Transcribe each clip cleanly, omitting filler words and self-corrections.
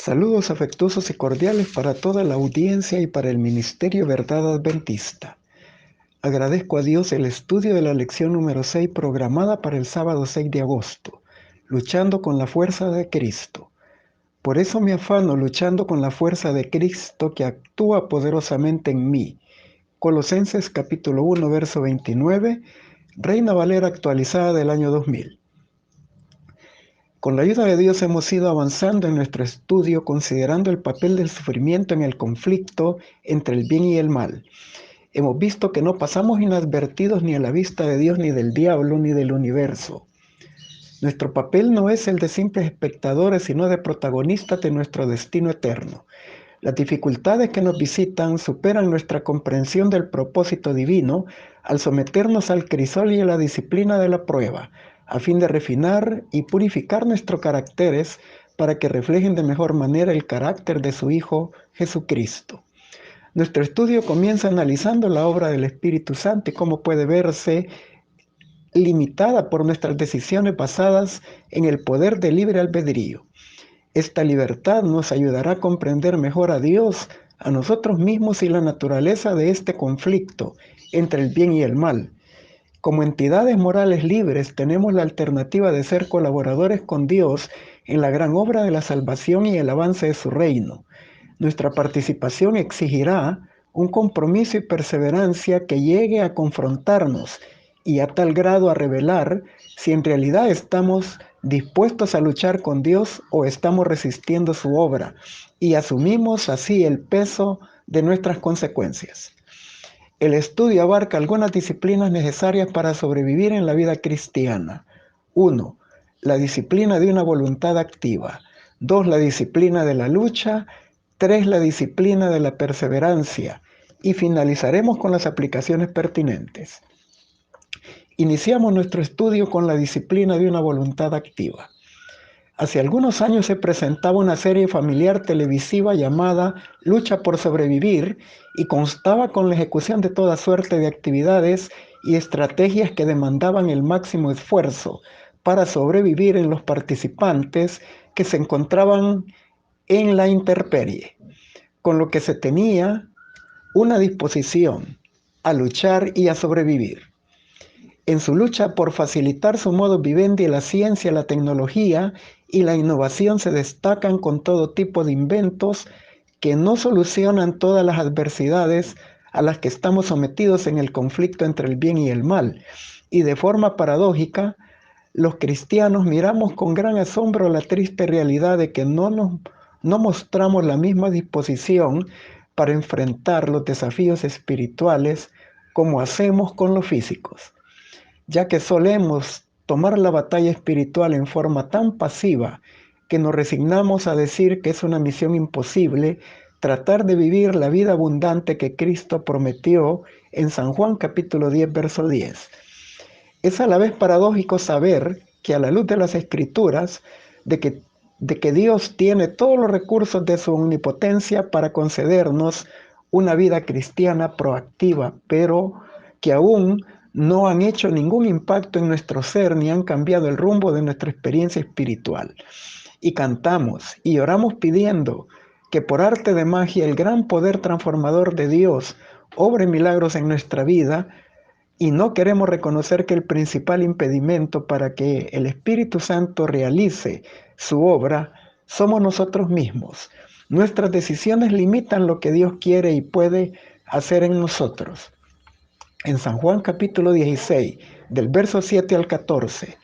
Saludos afectuosos y cordiales para toda la audiencia y para el Ministerio Verdad Adventista. Agradezco a Dios el estudio de la lección número 6 programada para el sábado 6 de agosto, luchando con la fuerza de Cristo. Por eso me afano luchando con la fuerza de Cristo que actúa poderosamente en mí. Colosenses capítulo 1, verso 29, Reina Valera actualizada del año 2000. Con la ayuda de Dios hemos ido avanzando en nuestro estudio considerando el papel del sufrimiento en el conflicto entre el bien y el mal. Hemos visto que no pasamos inadvertidos ni a la vista de Dios, ni del diablo, ni del universo. Nuestro papel no es el de simples espectadores, sino de protagonistas de nuestro destino eterno. Las dificultades que nos visitan superan nuestra comprensión del propósito divino al someternos al crisol y a la disciplina de la prueba, a fin de refinar y purificar nuestros caracteres para que reflejen de mejor manera el carácter de su Hijo Jesucristo. Nuestro estudio comienza analizando la obra del Espíritu Santo y cómo puede verse limitada por nuestras decisiones basadas en el poder del libre albedrío. Esta libertad nos ayudará a comprender mejor a Dios, a nosotros mismos y la naturaleza de este conflicto entre el bien y el mal. Como entidades morales libres tenemos la alternativa de ser colaboradores con Dios en la gran obra de la salvación y el avance de su reino. Nuestra participación exigirá un compromiso y perseverancia que llegue a confrontarnos y a tal grado a revelar si en realidad estamos dispuestos a luchar con Dios o estamos resistiendo su obra y asumimos así el peso de nuestras consecuencias. El estudio abarca algunas disciplinas necesarias para sobrevivir en la vida cristiana. 1. La disciplina de una voluntad activa. 2. La disciplina de la lucha. 3. La disciplina de la perseverancia. Y finalizaremos con las aplicaciones pertinentes. Iniciamos nuestro estudio con la disciplina de una voluntad activa. Hace algunos años se presentaba una serie familiar televisiva llamada Lucha por Sobrevivir y constaba con la ejecución de toda suerte de actividades y estrategias que demandaban el máximo esfuerzo para sobrevivir en los participantes que se encontraban en la intemperie, con lo que se tenía una disposición a luchar y a sobrevivir. En su lucha por facilitar su modus vivendi, la ciencia, la tecnología y la innovación se destacan con todo tipo de inventos que no solucionan todas las adversidades a las que estamos sometidos en el conflicto entre el bien y el mal. Y de forma paradójica, los cristianos miramos con gran asombro la triste realidad de que no mostramos la misma disposición para enfrentar los desafíos espirituales como hacemos con los físicos, ya que solemos tomar la batalla espiritual en forma tan pasiva que nos resignamos a decir que es una misión imposible tratar de vivir la vida abundante que Cristo prometió en San Juan capítulo 10, verso 10. Es a la vez paradójico saber que a la luz de las Escrituras, de que Dios tiene todos los recursos de su omnipotencia para concedernos una vida cristiana proactiva, pero que aún no han hecho ningún impacto en nuestro ser ni han cambiado el rumbo de nuestra experiencia espiritual. Y cantamos y oramos pidiendo que por arte de magia el gran poder transformador de Dios obre milagros en nuestra vida, y no queremos reconocer que el principal impedimento para que el Espíritu Santo realice su obra somos nosotros mismos. Nuestras decisiones limitan lo que Dios quiere y puede hacer en nosotros. En San Juan capítulo 16, del verso 7 al 14,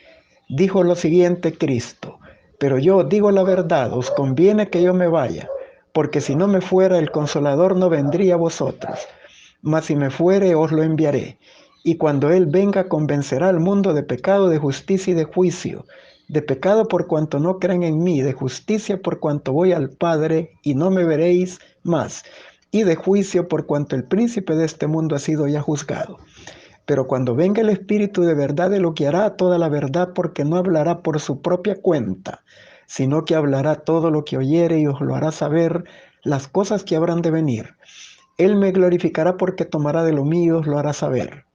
dijo lo siguiente Cristo: pero yo digo la verdad, os conviene que yo me vaya, porque si no me fuera, el Consolador no vendría a vosotros, mas si me fuere, os lo enviaré. Y cuando Él venga, convencerá al mundo de pecado, de justicia y de juicio. De pecado por cuanto no creen en mí, de justicia por cuanto voy al Padre y no me veréis más, y de juicio por cuanto el príncipe de este mundo ha sido ya juzgado. Pero cuando venga el Espíritu de verdad, Él lo guiará toda la verdad, porque no hablará por su propia cuenta, sino que hablará todo lo que oyere y os lo hará saber las cosas que habrán de venir. Él me glorificará porque tomará de lo mío y os lo hará saber.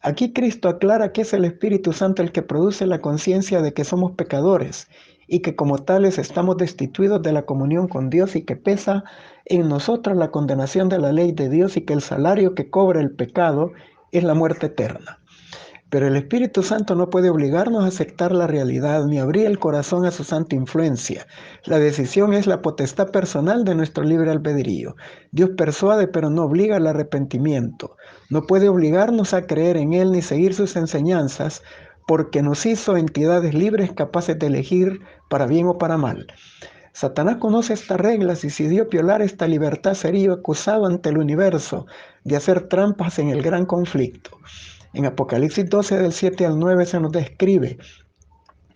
Aquí Cristo aclara que es el Espíritu Santo el que produce la conciencia de que somos pecadores y que como tales estamos destituidos de la comunión con Dios y que pesa en nosotros la condenación de la ley de Dios y que el salario que cobra el pecado es la muerte eterna. Pero el Espíritu Santo no puede obligarnos a aceptar la realidad ni abrir el corazón a su santa influencia. La decisión es la potestad personal de nuestro libre albedrío. Dios persuade pero no obliga al arrepentimiento. No puede obligarnos a creer en Él ni seguir sus enseñanzas porque nos hizo entidades libres capaces de elegir para bien o para mal. Satanás conoce estas reglas y si Dios violara esta libertad sería acusado ante el universo de hacer trampas en el gran conflicto. En Apocalipsis 12 del 7 al 9 se nos describe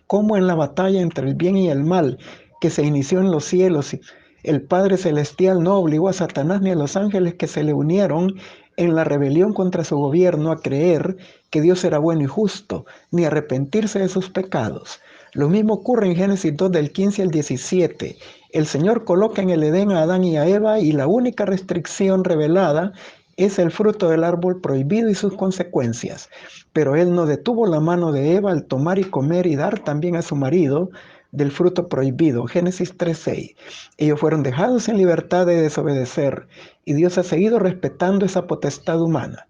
cómo en la batalla entre el bien y el mal que se inició en los cielos, el Padre Celestial no obligó a Satanás ni a los ángeles que se le unieron en la rebelión contra su gobierno a creer que Dios era bueno y justo, ni a arrepentirse de sus pecados. Lo mismo ocurre en Génesis 2 del 15 al 17. El Señor coloca en el Edén a Adán y a Eva y la única restricción revelada es el fruto del árbol prohibido y sus consecuencias. Pero él no detuvo la mano de Eva al tomar y comer y dar también a su marido del fruto prohibido. Génesis 3:6. Ellos fueron dejados en libertad de desobedecer y Dios ha seguido respetando esa potestad humana.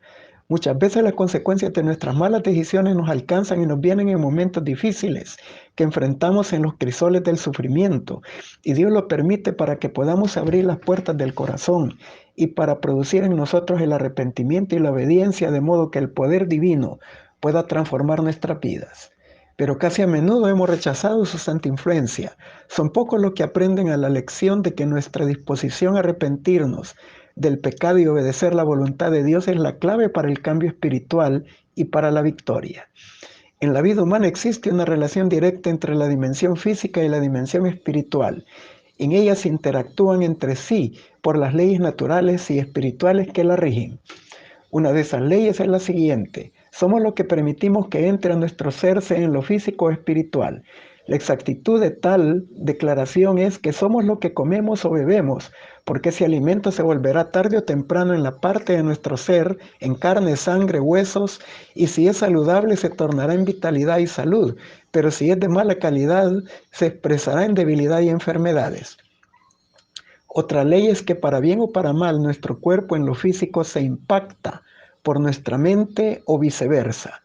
Muchas veces las consecuencias de nuestras malas decisiones nos alcanzan y nos vienen en momentos difíciles que enfrentamos en los crisoles del sufrimiento. Y Dios lo permite para que podamos abrir las puertas del corazón y para producir en nosotros el arrepentimiento y la obediencia de modo que el poder divino pueda transformar nuestras vidas. Pero casi a menudo hemos rechazado su santa influencia. Son pocos los que aprenden a la lección de que nuestra disposición a arrepentirnos del pecado y obedecer la voluntad de Dios es la clave para el cambio espiritual y para la victoria. En la vida humana existe una relación directa entre la dimensión física y la dimensión espiritual. En ellas interactúan entre sí por las leyes naturales y espirituales que la rigen. Una de esas leyes es la siguiente: somos lo que permitimos que entre a nuestro ser, sea en lo físico o espiritual. La exactitud de tal declaración es que somos lo que comemos o bebemos, porque ese alimento se volverá tarde o temprano en la parte de nuestro ser, en carne, sangre, huesos, y si es saludable se tornará en vitalidad y salud, pero si es de mala calidad se expresará en debilidad y enfermedades. Otra ley es que para bien o para mal nuestro cuerpo en lo físico se impacta por nuestra mente o viceversa.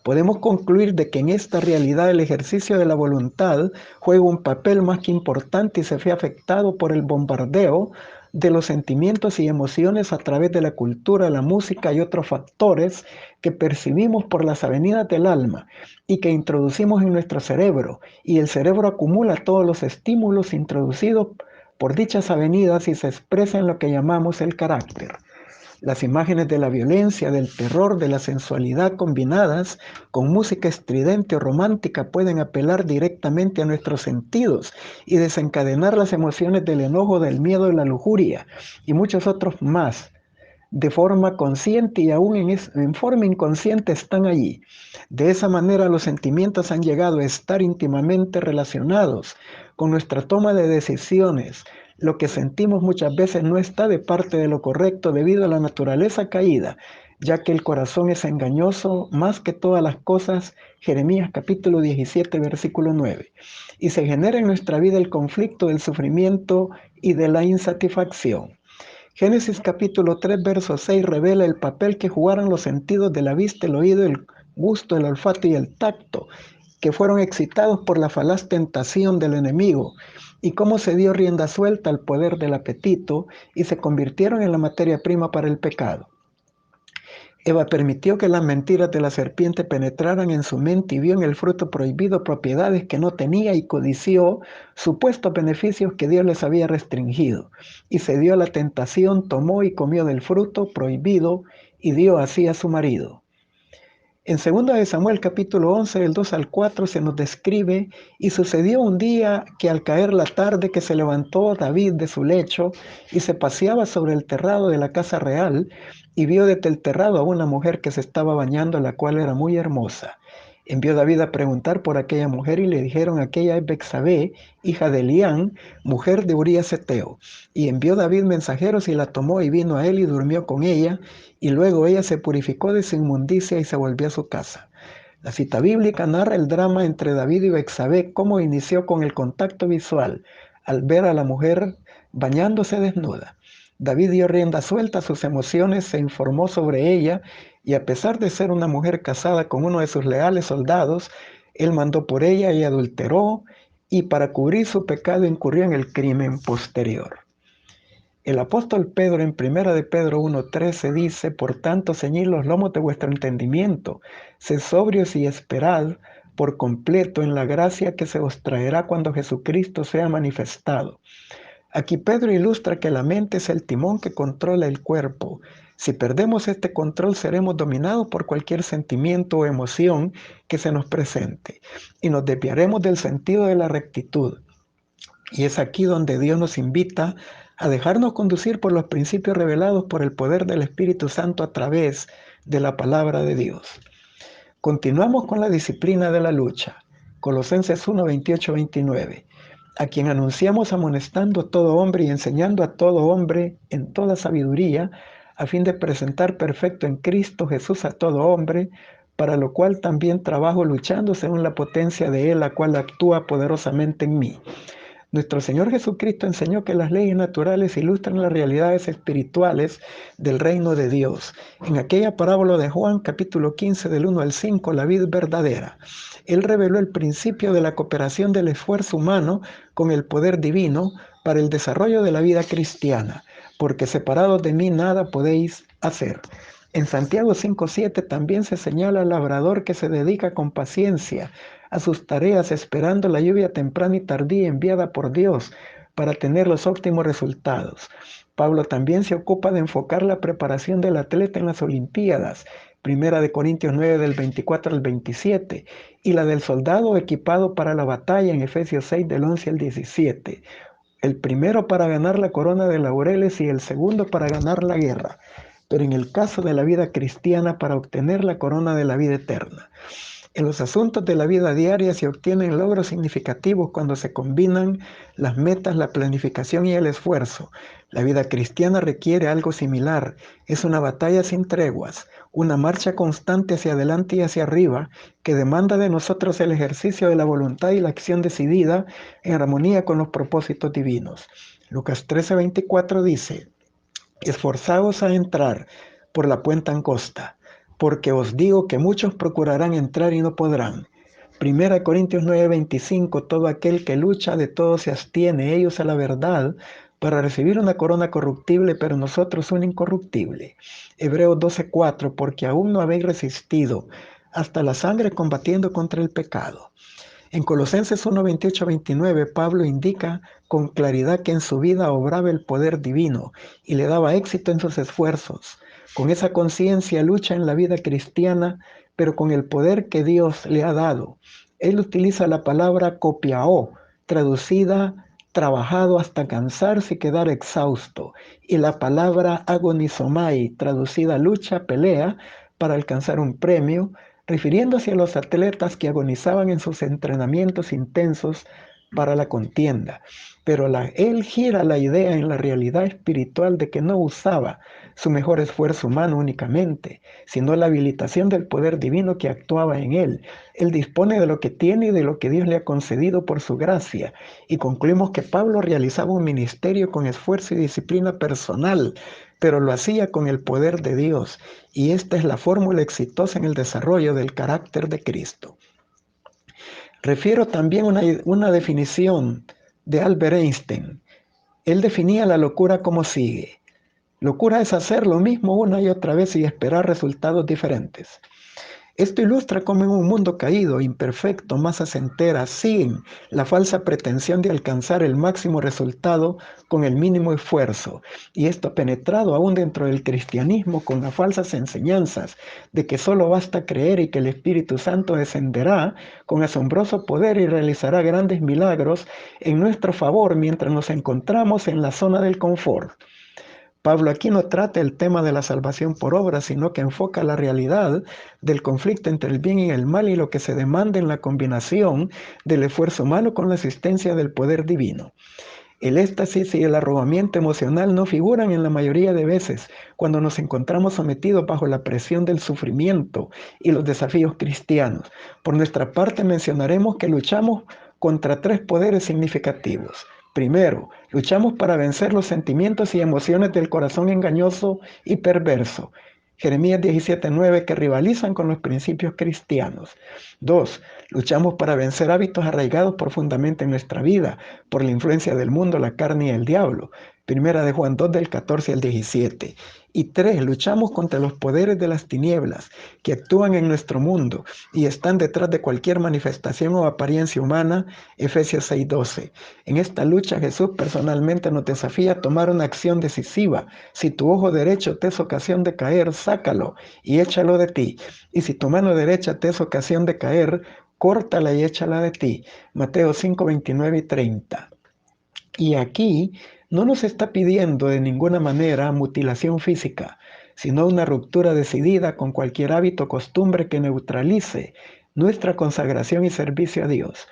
Podemos concluir de que en esta realidad el ejercicio de la voluntad juega un papel más que importante y se ve afectado por el bombardeo de los sentimientos y emociones a través de la cultura, la música y otros factores que percibimos por las avenidas del alma y que introducimos en nuestro cerebro, y el cerebro acumula todos los estímulos introducidos por dichas avenidas y se expresa en lo que llamamos el carácter. Las imágenes de la violencia, del terror, de la sensualidad combinadas con música estridente o romántica pueden apelar directamente a nuestros sentidos y desencadenar las emociones del enojo, del miedo, de la lujuria y muchos otros más. De forma consciente y aún en forma inconsciente están allí. De esa manera los sentimientos han llegado a estar íntimamente relacionados con nuestra toma de decisiones. Lo que sentimos muchas veces no está de parte de lo correcto debido a la naturaleza caída, ya que el corazón es engañoso más que todas las cosas, Jeremías capítulo 17, versículo 9. Y se genera en nuestra vida el conflicto del sufrimiento y de la insatisfacción. Génesis capítulo 3, verso 6 revela el papel que jugaron los sentidos de la vista, el oído, el gusto, el olfato y el tacto, que fueron excitados por la falaz tentación del enemigo, y cómo se dio rienda suelta al poder del apetito y se convirtieron en la materia prima para el pecado. Eva permitió que las mentiras de la serpiente penetraran en su mente y vio en el fruto prohibido propiedades que no tenía y codició supuestos beneficios que Dios les había restringido. Y se dio a la tentación, tomó y comió del fruto prohibido y dio así a su marido. En 2 de Samuel capítulo 11, del 2 al 4 se nos describe: y sucedió un día que al caer la tarde que se levantó David de su lecho y se paseaba sobre el terrado de la casa real y vio desde el terrado a una mujer que se estaba bañando, la cual era muy hermosa. Envió David a preguntar por aquella mujer y le dijeron: aquella es Betsabé, hija de Elián, mujer de Urías Eteo. Y envió David mensajeros y la tomó y vino a él y durmió con ella, y luego ella se purificó de su inmundicia y se volvió a su casa. La cita bíblica narra el drama entre David y Betsabé, cómo inició con el contacto visual al ver a la mujer bañándose desnuda. David dio rienda suelta a sus emociones, se informó sobre ella y a pesar de ser una mujer casada con uno de sus leales soldados, él mandó por ella y adulteró y para cubrir su pecado incurrió en el crimen posterior. El apóstol Pedro en 1 de Pedro 1:13 dice, por tanto, ceñid los lomos de vuestro entendimiento, sed sobrios y esperad por completo en la gracia que se os traerá cuando Jesucristo sea manifestado. Aquí Pedro ilustra que la mente es el timón que controla el cuerpo. Si perdemos este control, seremos dominados por cualquier sentimiento o emoción que se nos presente y nos desviaremos del sentido de la rectitud. Y es aquí donde Dios nos invita a dejarnos conducir por los principios revelados por el poder del Espíritu Santo a través de la palabra de Dios. Continuamos con la disciplina de la lucha. Colosenses 1, 28, 29. A quien anunciamos amonestando a todo hombre y enseñando a todo hombre en toda sabiduría, a fin de presentar perfecto en Cristo Jesús a todo hombre, para lo cual también trabajo luchando según la potencia de Él, la cual actúa poderosamente en mí. Nuestro Señor Jesucristo enseñó que las leyes naturales ilustran las realidades espirituales del reino de Dios. En aquella parábola de Juan, capítulo 15, del 1 al 5, la vid verdadera, Él reveló el principio de la cooperación del esfuerzo humano con el poder divino para el desarrollo de la vida cristiana, porque separados de mí nada podéis hacer. En Santiago 5:7 también se señala al labrador que se dedica con paciencia a sus tareas esperando la lluvia temprana y tardía enviada por Dios para tener los óptimos resultados. Pablo también se ocupa de enfocar la preparación del atleta en las Olimpiadas, 1 Corintios 9 del 24 al 27, y la del soldado equipado para la batalla en Efesios 6 del 11 al 17. El primero para ganar la corona de laureles y el segundo para ganar la guerra, pero en el caso de la vida cristiana para obtener la corona de la vida eterna. En los asuntos de la vida diaria se obtienen logros significativos cuando se combinan las metas, la planificación y el esfuerzo. La vida cristiana requiere algo similar. Es una batalla sin treguas, una marcha constante hacia adelante y hacia arriba que demanda de nosotros el ejercicio de la voluntad y la acción decidida en armonía con los propósitos divinos. Lucas 13:24 dice, esforzaos a entrar por la puerta angosta, porque os digo que muchos procurarán entrar y no podrán. 1 Corintios 9:25, todo aquel que lucha de todo se abstiene, ellos a la verdad, para recibir una corona corruptible, pero nosotros una incorruptible. Hebreos 12:4, porque aún no habéis resistido hasta la sangre combatiendo contra el pecado. En Colosenses 1, 28, 29, Pablo indica con claridad que en su vida obraba el poder divino y le daba éxito en sus esfuerzos. Con esa conciencia lucha en la vida cristiana, pero con el poder que Dios le ha dado. Él utiliza la palabra copiao, traducida trabajado hasta cansarse y quedar exhausto, y la palabra agonizomai, traducida lucha, pelea, para alcanzar un premio, refiriéndose a los atletas que agonizaban en sus entrenamientos intensos para la contienda. Pero él gira la idea en la realidad espiritual de que no usaba su mejor esfuerzo humano únicamente, sino la habilitación del poder divino que actuaba en él. Él dispone de lo que tiene y de lo que Dios le ha concedido por su gracia. Y concluimos que Pablo realizaba un ministerio con esfuerzo y disciplina personal, pero lo hacía con el poder de Dios. Y esta es la fórmula exitosa en el desarrollo del carácter de Cristo. Refiero también una definición de Albert Einstein. Él definía la locura como sigue. Locura es hacer lo mismo una y otra vez y esperar resultados diferentes. Esto ilustra cómo en un mundo caído, imperfecto, masas enteras siguen la falsa pretensión de alcanzar el máximo resultado con el mínimo esfuerzo. Y esto penetrado aún dentro del cristianismo con las falsas enseñanzas de que solo basta creer y que el Espíritu Santo descenderá con asombroso poder y realizará grandes milagros en nuestro favor mientras nos encontramos en la zona del confort. Pablo aquí no trata el tema de la salvación por obra, sino que enfoca la realidad del conflicto entre el bien y el mal y lo que se demanda en la combinación del esfuerzo humano con la asistencia del poder divino. El éxtasis y el arrobamiento emocional no figuran en la mayoría de veces cuando nos encontramos sometidos bajo la presión del sufrimiento y los desafíos cristianos. Por nuestra parte mencionaremos que luchamos contra tres poderes significativos. Primero, luchamos para vencer los sentimientos y emociones del corazón engañoso y perverso. Jeremías 17:9, que rivalizan con los principios cristianos. Dos, luchamos para vencer hábitos arraigados profundamente en nuestra vida por la influencia del mundo, la carne y el diablo. Primera de Juan 2 del 14 al 17. Y tres, luchamos contra los poderes de las tinieblas que actúan en nuestro mundo y están detrás de cualquier manifestación o apariencia humana. Efesios 6:12. En esta lucha Jesús personalmente nos desafía a tomar una acción decisiva. Si tu ojo derecho te es ocasión de caer, sácalo y échalo de ti. Y si tu mano derecha te es ocasión de caer, córtala y échala de ti. Mateo 5, 29 y 30. Y aquí no nos está pidiendo de ninguna manera mutilación física, sino una ruptura decidida con cualquier hábito o costumbre que neutralice nuestra consagración y servicio a Dios.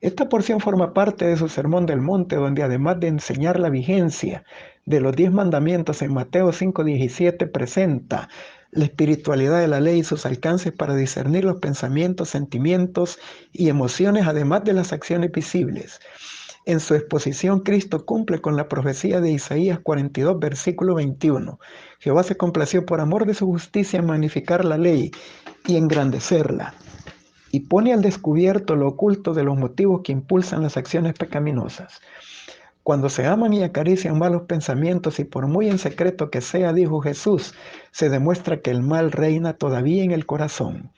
Esta porción forma parte de su Sermón del Monte, donde además de enseñar la vigencia de los 10 mandamientos en Mateo 5:17, presenta la espiritualidad de la ley y sus alcances para discernir los pensamientos, sentimientos y emociones, además de las acciones visibles. En su exposición, Cristo cumple con la profecía de Isaías 42, versículo 21. Jehová se complació por amor de su justicia en magnificar la ley y engrandecerla, y pone al descubierto lo oculto de los motivos que impulsan las acciones pecaminosas. Cuando se aman y acarician malos pensamientos, y por muy en secreto que sea, dijo Jesús, se demuestra que el mal reina todavía en el corazón.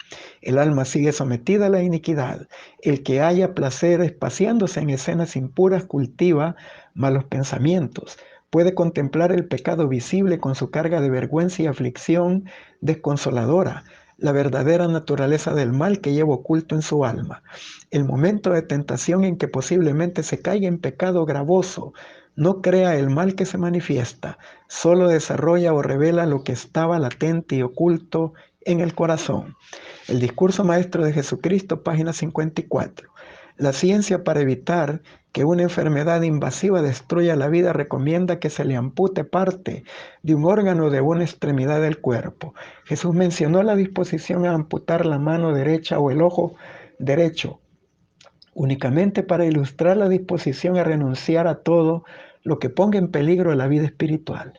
El alma sigue sometida a la iniquidad. El que haya placeres paseándose en escenas impuras cultiva malos pensamientos. Puede contemplar el pecado visible con su carga de vergüenza y aflicción desconsoladora, la verdadera naturaleza del mal que lleva oculto en su alma. El momento de tentación en que posiblemente se caiga en pecado gravoso no crea el mal que se manifiesta, solo desarrolla o revela lo que estaba latente y oculto en el corazón. El discurso maestro de Jesucristo, página 54. La ciencia, para evitar que una enfermedad invasiva destruya la vida, recomienda que se le ampute parte de un órgano de una extremidad del cuerpo. Jesús mencionó la disposición a amputar la mano derecha o el ojo derecho, únicamente para ilustrar la disposición a renunciar a todo lo que ponga en peligro la vida espiritual.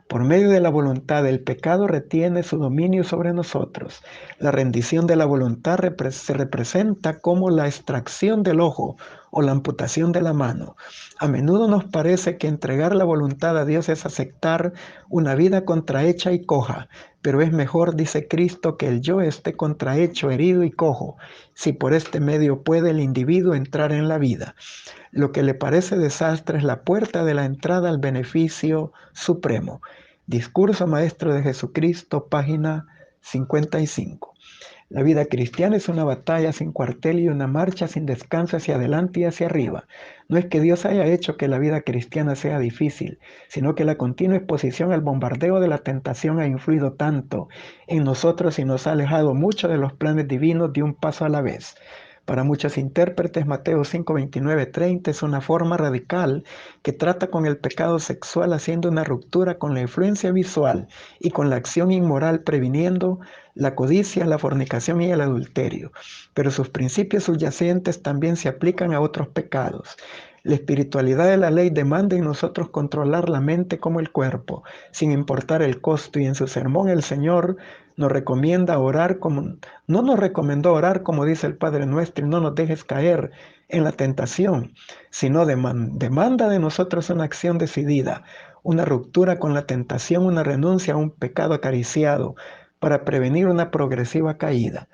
Por medio de la voluntad, el pecado retiene su dominio sobre nosotros. La rendición de la voluntad se representa como la extracción del ojo o la amputación de la mano. A menudo nos parece que entregar la voluntad a Dios es aceptar una vida contrahecha y coja, pero es mejor, dice Cristo, que el yo esté contrahecho, herido y cojo, si por este medio puede el individuo entrar en la vida. Lo que le parece desastre es la puerta de la entrada al beneficio supremo. Discurso maestro de Jesucristo, página 55. La vida cristiana es una batalla sin cuartel y una marcha sin descanso hacia adelante y hacia arriba. No es que Dios haya hecho que la vida cristiana sea difícil, sino que la continua exposición al bombardeo de la tentación ha influido tanto en nosotros y nos ha alejado mucho de los planes divinos de un paso a la vez. Para muchos intérpretes, Mateo 5, 29, 30 es una forma radical que trata con el pecado sexual, haciendo una ruptura con la influencia visual y con la acción inmoral, previniendo la codicia, la fornicación y el adulterio. Pero sus principios subyacentes también se aplican a otros pecados. La espiritualidad de la ley demanda en nosotros controlar la mente como el cuerpo, sin importar el costo, y en su sermón el Señor nos recomienda orar como, no nos recomendó orar como dice el Padre Nuestro, y no nos dejes caer en la tentación, sino demanda de nosotros una acción decidida, una ruptura con la tentación, una renuncia a un pecado acariciado para prevenir una progresiva caída.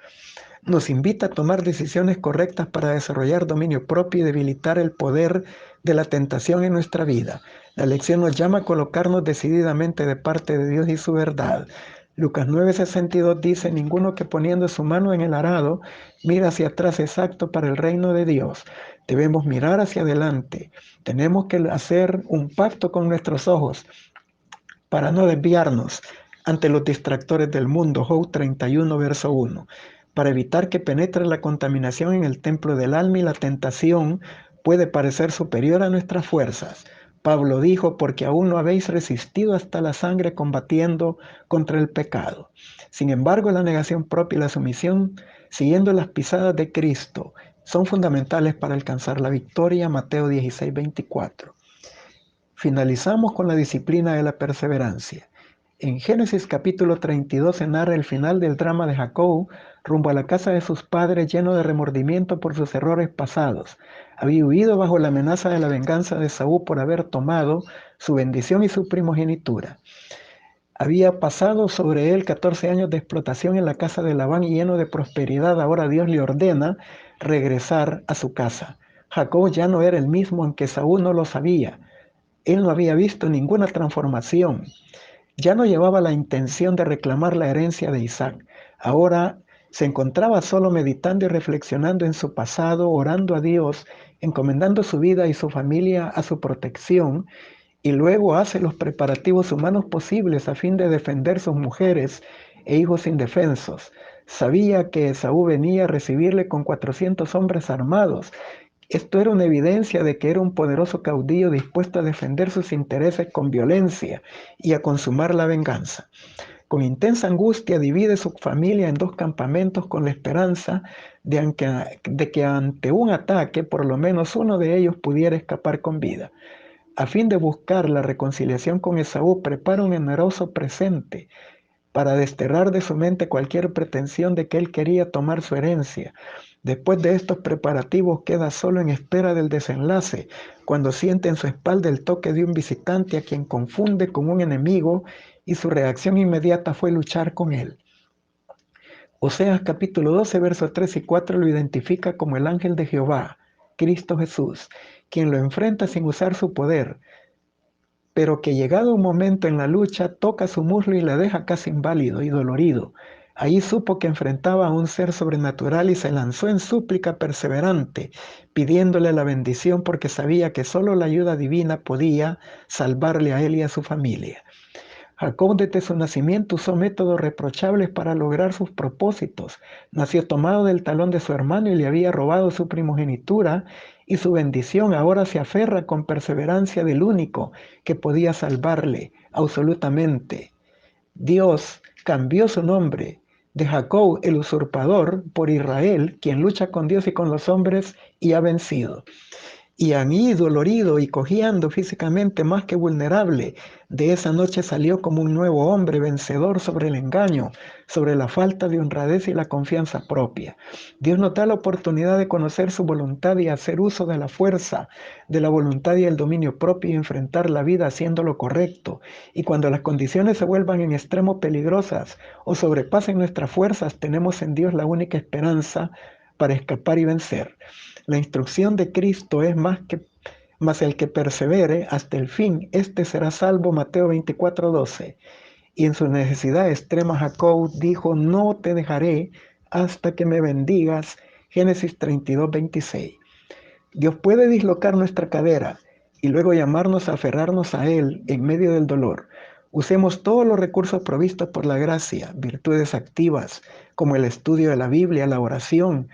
Nos invita a tomar decisiones correctas para desarrollar dominio propio y debilitar el poder de la tentación en nuestra vida. La lección nos llama a colocarnos decididamente de parte de Dios y su verdad. Lucas 9:62 dice: ninguno que poniendo su mano en el arado mira hacia atrás es apto para el reino de Dios. Debemos mirar hacia adelante. Tenemos que hacer un pacto con nuestros ojos para no desviarnos ante los distractores del mundo. Job 31, verso 1. Para evitar que penetre la contaminación en el templo del alma y la tentación puede parecer superior a nuestras fuerzas. Pablo dijo, porque aún no habéis resistido hasta la sangre combatiendo contra el pecado. Sin embargo, la negación propia y la sumisión, siguiendo las pisadas de Cristo, son fundamentales para alcanzar la victoria. Mateo 16:24. Finalizamos con la disciplina de la perseverancia. En Génesis capítulo 32 se narra el final del drama de Jacob rumbo a la casa de sus padres, lleno de remordimiento por sus errores pasados. Había huido bajo la amenaza de la venganza de Esaú por haber tomado su bendición y su primogenitura. Había pasado sobre él 14 años de explotación en la casa de Labán y lleno de prosperidad. Ahora Dios le ordena regresar a su casa. Jacob ya no era el mismo, aunque Esaú no lo sabía. Él no había visto ninguna transformación. Ya no llevaba la intención de reclamar la herencia de Isaac. Ahora se encontraba solo meditando y reflexionando en su pasado, orando a Dios, encomendando su vida y su familia a su protección, y luego hace los preparativos humanos posibles a fin de defender sus mujeres e hijos indefensos. Sabía que Esaú venía a recibirle con 400 hombres armados. Esto era una evidencia de que era un poderoso caudillo dispuesto a defender sus intereses con violencia y a consumar la venganza. Con intensa angustia divide su familia en dos campamentos con la esperanza de que ante un ataque por lo menos uno de ellos pudiera escapar con vida. A fin de buscar la reconciliación con Esaú, prepara un generoso presente para desterrar de su mente cualquier pretensión de que él quería tomar su herencia. Después de estos preparativos queda solo en espera del desenlace, cuando siente en su espalda el toque de un visitante a quien confunde con un enemigo y su reacción inmediata fue luchar con él. Oseas capítulo 12, versos 3 y 4 lo identifica como el ángel de Jehová, Cristo Jesús, quien lo enfrenta sin usar su poder, pero que llegado un momento en la lucha toca su muslo y le deja casi inválido y dolorido. Ahí supo que enfrentaba a un ser sobrenatural y se lanzó en súplica perseverante, pidiéndole la bendición porque sabía que solo la ayuda divina podía salvarle a él y a su familia. Jacob desde su nacimiento usó métodos reprochables para lograr sus propósitos. Nació tomado del talón de su hermano y le había robado su primogenitura y su bendición. Ahora se aferra con perseverancia del único que podía salvarle absolutamente. Dios cambió su nombre de Jacob el usurpador por Israel, quien lucha con Dios y con los hombres y ha vencido. Y Aní, dolorido y cojeando físicamente más que vulnerable, de esa noche salió como un nuevo hombre vencedor sobre el engaño, sobre la falta de honradez y la confianza propia. Dios nos da la oportunidad de conocer su voluntad y hacer uso de la fuerza, de la voluntad y el dominio propio y enfrentar la vida haciendo lo correcto. Y cuando las condiciones se vuelvan en extremo peligrosas o sobrepasen nuestras fuerzas, tenemos en Dios la única esperanza para escapar y vencer. La instrucción de Cristo es más el que persevere hasta el fin, este será salvo. Mateo 24:12. Y en su necesidad extrema Jacob dijo, no te dejaré hasta que me bendigas. Génesis 32:26. Dios puede dislocar nuestra cadera y luego llamarnos a aferrarnos a Él en medio del dolor. Usemos todos los recursos provistos por la gracia, virtudes activas, como el estudio de la Biblia, la oración,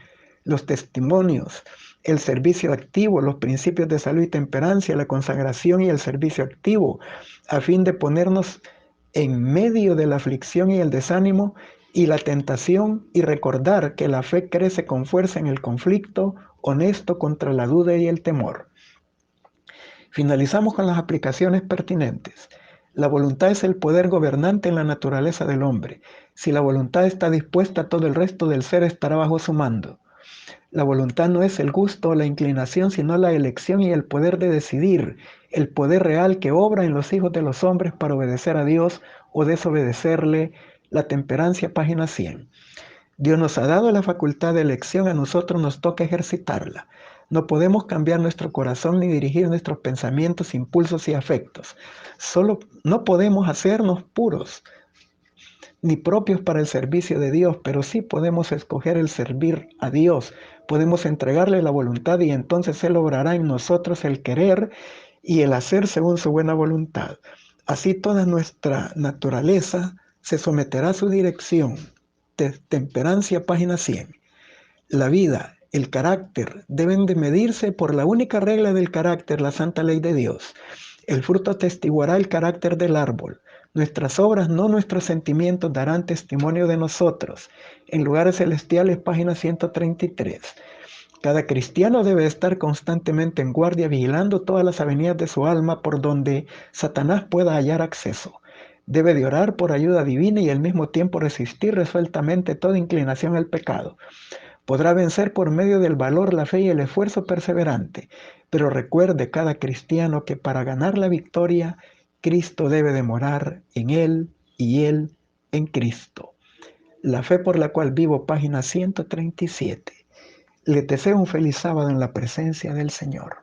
los testimonios, el servicio activo, los principios de salud y temperancia, la consagración y el servicio activo, a fin de ponernos en medio de la aflicción y el desánimo y la tentación y recordar que la fe crece con fuerza en el conflicto honesto contra la duda y el temor. Finalizamos con las aplicaciones pertinentes. La voluntad es el poder gobernante en la naturaleza del hombre. Si la voluntad está dispuesta, todo el resto del ser estará bajo su mando. La voluntad no es el gusto o la inclinación, sino la elección y el poder de decidir, el poder real que obra en los hijos de los hombres para obedecer a Dios o desobedecerle. La temperancia, página 100. Dios nos ha dado la facultad de elección, a nosotros nos toca ejercitarla. No podemos cambiar nuestro corazón ni dirigir nuestros pensamientos, impulsos y afectos. Solo no podemos hacernos puros ni propios para el servicio de Dios, pero sí podemos escoger el servir a Dios. Podemos entregarle la voluntad y entonces Él obrará en nosotros el querer y el hacer según su buena voluntad. Así toda nuestra naturaleza se someterá a su dirección. Temperancia, página 100. La vida El carácter deben de medirse por la única regla del carácter, la santa ley de Dios. El fruto atestiguará el carácter del árbol. Nuestras obras, no nuestros sentimientos, darán testimonio de nosotros. En Lugares Celestiales, página 133. Cada cristiano debe estar constantemente en guardia, vigilando todas las avenidas de su alma por donde Satanás pueda hallar acceso. Debe de orar por ayuda divina y al mismo tiempo resistir resueltamente toda inclinación al pecado. Podrá vencer por medio del valor, la fe y el esfuerzo perseverante. Pero recuerde cada cristiano que para ganar la victoria, Cristo debe de morar en él y él en Cristo. La fe por la cual vivo, página 137. Le deseo un feliz sábado en la presencia del Señor.